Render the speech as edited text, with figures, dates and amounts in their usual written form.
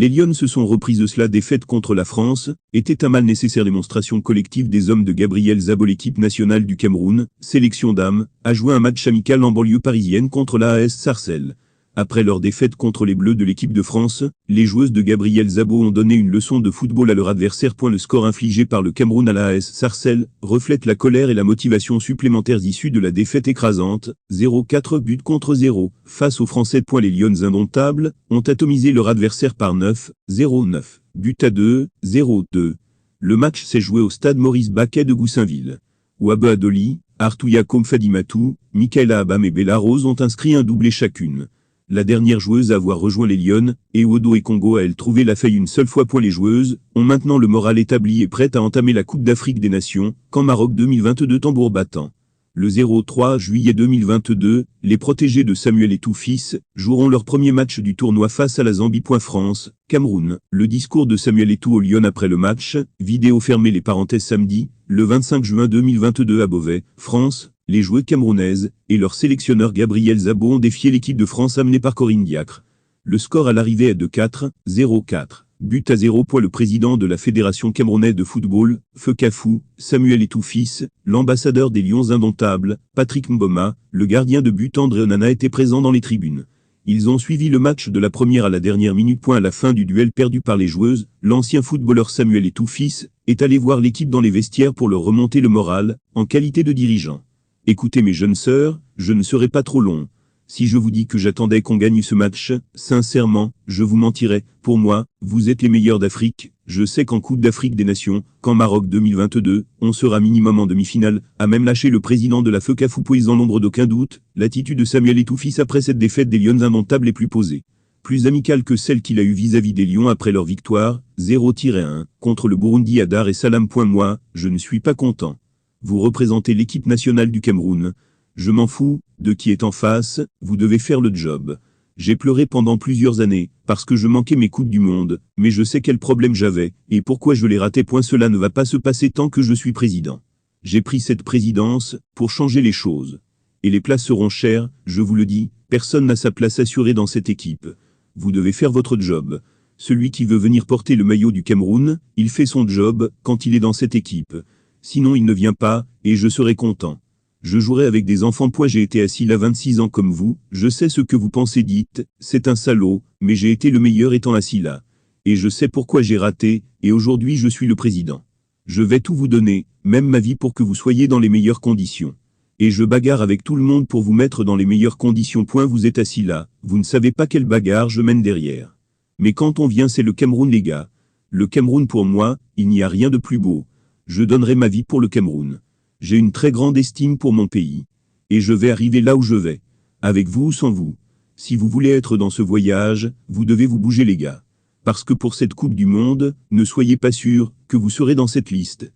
Les Lions se sont reprises de cela défaite contre la France, était un mal nécessaire démonstration collective des hommes de Gabriel Zabo. L'équipe nationale du Cameroun, sélection dames, a joué un match amical en banlieue parisienne contre l'AS Sarcelles. Après leur défaite contre les Bleus de l'équipe de France, les joueuses de Gabriel Zabo ont donné une leçon de football à leur adversaire. Le score infligé par le Cameroun à l'AS Sarcelles reflète la colère et la motivation supplémentaires issues de la défaite écrasante, 0-4 buts contre 0, face aux Français. Les Lions indomptables ont atomisé leur adversaire par 9-0-9, but à 2-0-2. Le match s'est joué au stade Maurice Baquet de Goussainville. Ouabe Adoli, Artouya Fadimatou, Michaela Abam et Bella Rose ont inscrit un doublé chacune. La dernière joueuse à avoir rejoint les Lions, Ewodo et Congo a elle trouvé la faille une seule fois. Les joueuses ont maintenant le moral établi et prêtes à entamer la Coupe d'Afrique des Nations, quand Maroc 2022 tambour battant. Le 03 juillet 2022, les protégés de Samuel Eto'o-Fils joueront leur premier match du tournoi face à la Zambie. France, Cameroun. Le discours de Samuel Eto'o aux Lions après le match, vidéo fermée les parenthèses samedi, le 25 juin 2022 à Beauvais, France. Les joueuses camerounaises et leur sélectionneur Gabriel Zabo ont défié l'équipe de France amenée par Corinne Diacre. Le score à l'arrivée est de 4-0-4. But à 0. Le président de la Fédération camerounaise de football, FECAFOOT, Samuel Eto'o-Fils, l'ambassadeur des Lions indomptables, Patrick Mboma, le gardien de but André Onana étaient présents dans les tribunes. Ils ont suivi le match de la première à la dernière minute. À la fin du duel perdu par les joueuses, l'ancien footballeur Samuel Eto'o-Fils est allé voir l'équipe dans les vestiaires pour leur remonter le moral, en qualité de dirigeant. Écoutez mes jeunes sœurs, je ne serai pas trop long. Si je vous dis que j'attendais qu'on gagne ce match, sincèrement, je vous mentirais. Pour moi, vous êtes les meilleurs d'Afrique. Je sais qu'en Coupe d'Afrique des Nations, qu'en Maroc 2022, on sera minimum en demi-finale, a même lâché le président de la FECAFOOT. Sans l'ombre d'aucun doute, l'attitude de Samuel Eto'o-Fils après cette défaite des Lions indomptables est plus posée. Plus amicale que celle qu'il a eue vis-à-vis des Lions après leur victoire, 0-1, contre le Burundi à Dar es Salaam. Moi, je ne suis pas content. Vous représentez l'équipe nationale du Cameroun. Je m'en fous de qui est en face, vous devez faire le job. J'ai pleuré pendant plusieurs années, parce que je manquais mes coupes du monde, mais je sais quel problème j'avais, et pourquoi je les ratais. Cela ne va pas se passer tant que je suis président. J'ai pris cette présidence pour changer les choses. Et les places seront chères, je vous le dis, personne n'a sa place assurée dans cette équipe. Vous devez faire votre job. Celui qui veut venir porter le maillot du Cameroun, il fait son job quand il est dans cette équipe. Sinon il ne vient pas, et je serai content. Je jouerai avec des enfants. J'ai été assis là 26 ans comme vous, je sais ce que vous pensez. Dites, c'est un salaud, mais j'ai été le meilleur étant assis là. Et je sais pourquoi j'ai raté, et aujourd'hui je suis le président. Je vais tout vous donner, même ma vie pour que vous soyez dans les meilleures conditions. Et je bagarre avec tout le monde pour vous mettre dans les meilleures conditions. Vous êtes assis là, vous ne savez pas quelle bagarre je mène derrière. Mais quand on vient, c'est le Cameroun les gars. Le Cameroun pour moi, il n'y a rien de plus beau. Je donnerai ma vie pour le Cameroun. J'ai une très grande estime pour mon pays. Et je vais arriver là où je vais. Avec vous ou sans vous. Si vous voulez être dans ce voyage, vous devez vous bouger les gars. Parce que pour cette Coupe du Monde, ne soyez pas sûrs que vous serez dans cette liste.